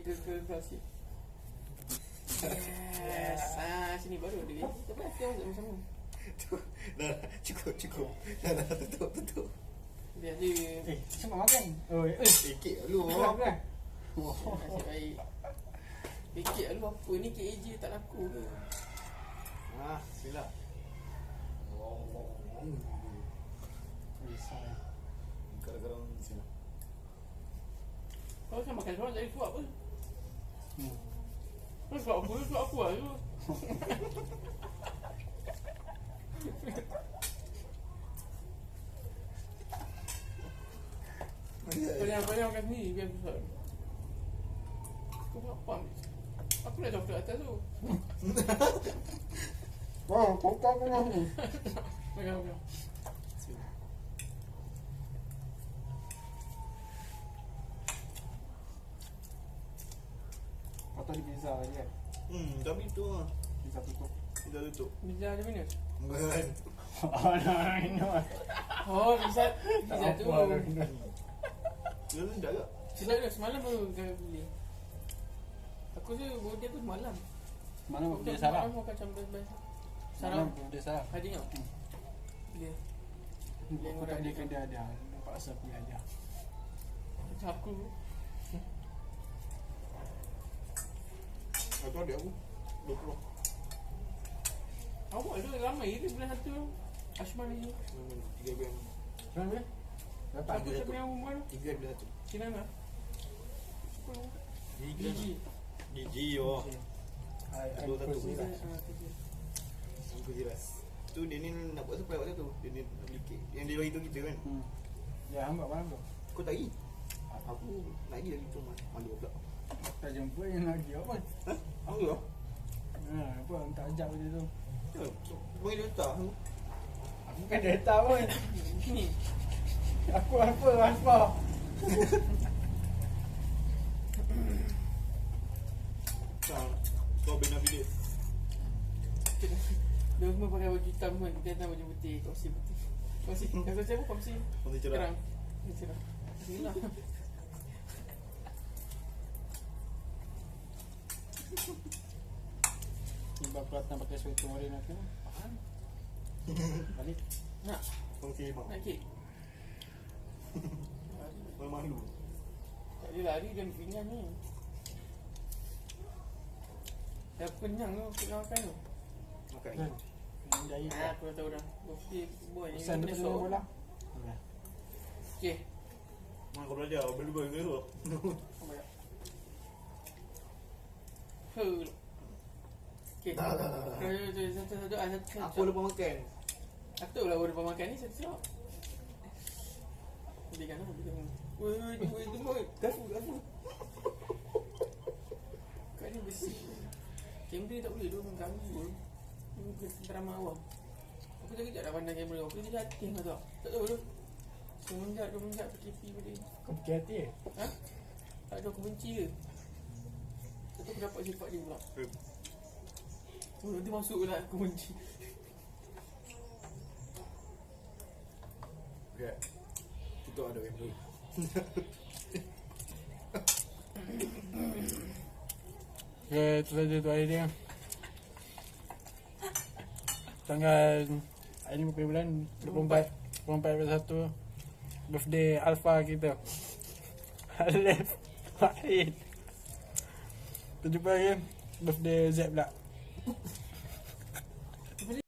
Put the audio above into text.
ke sikit. Yes. Sini baru dia. Cuba kita sama-sama. Dah cukup. Dah tutup. Dia je. Cepat makan. Sikit dulu. Kan? Nasib baik. Fikir lu apa ni KAJ tak laku ke? Bismillah. Bisa. Gara-gara bismillah. Kau kan makan seorang jadi suap apa? Kau suap aku lah tu. Banyak makan sendiri biar susah. Kau buat apa? Aku dah coklat atas tu. Wah, kokak pun ni. Pegang. Atau di pizza lagi kan? Tapi tu lah. Pizza tutup. Kita tutup. Bisa ada mana? Bukan. Oh, bisa tu. Dia rendah ke? Semalam baru kami beli. Aku je bawa dia tu semalam. Mana dia sarap? Aku macam best. Sarap Sarap. dia sarap. Ada tengok. Dia. Yang orang dia kan dia ada. Nampak asal punya ada. Macam aku. Atau adik aku 20. Awak tu ramai ke bulan satu? Ashman ni. 3 bulan. Macam mana? Dapat Aku tak punya umur. 3 bulan 1. Kira nak? Gigi. Gigi Dua satu. Aku jelas. Tu dia ni nak buat supply waktu tu. Dia ni nak beli kek. Yang dia bagi tu kita kan. Ya, hamba malam tu. Kau tak pergi? Aku nak pergi lagi tu malu pula. Tak jumpa yang lagi apa? Aku lah. Apa tak ajak dia tu. Bagi dia tak. Aku kan data pun. Ni. Aku apa? Kau benar bilik. Dia semua pakai baju hitam kan. Kita datang baju putih. Kongsi putih. Kongsi apa? Kongsi cerah. Cerah. Bismillah. Sebab kelihatan pakai sweater warna nak kan? Faham? Balik. Nak? Kongsi mak. Nak kek? Malu. Tak boleh lari dan pinggan ni. Dah kenyang tu, tengah makan tu. Makan Kan? lagi. Jahit Aku dah tahu dah. Birthday boy ni. Pesan tu besok. pasal bola. Okay. Mana kau belajar? Beli-beli ke tu? Okay. Satu. Aku lupa makan. Aku tahu lah lupa makan ni satu. Belikan lah. Woi, tunggu. Gafu. Kau ni bersih. Kamera tak boleh, dia mengganggu pun. Ini drama awam. Aku tak kejap dah pandang kamera. Aku jadi hati lah tak. Tak tahu tu. Semenjak PKP pada ni. Kau fikir hati ke? Ha? Tak ada, aku benci ke? Tak tahu aku dapat sifat dia pula. Dia masuk pula aku benci. Okay. Kita ada kamera. Okay, itu saja tu hari dia. Tanggal hari ni berapa bulan? 24/1 birthday Alpha kita. Alif Wahid. Kita jumpa lagi birthday Z pula.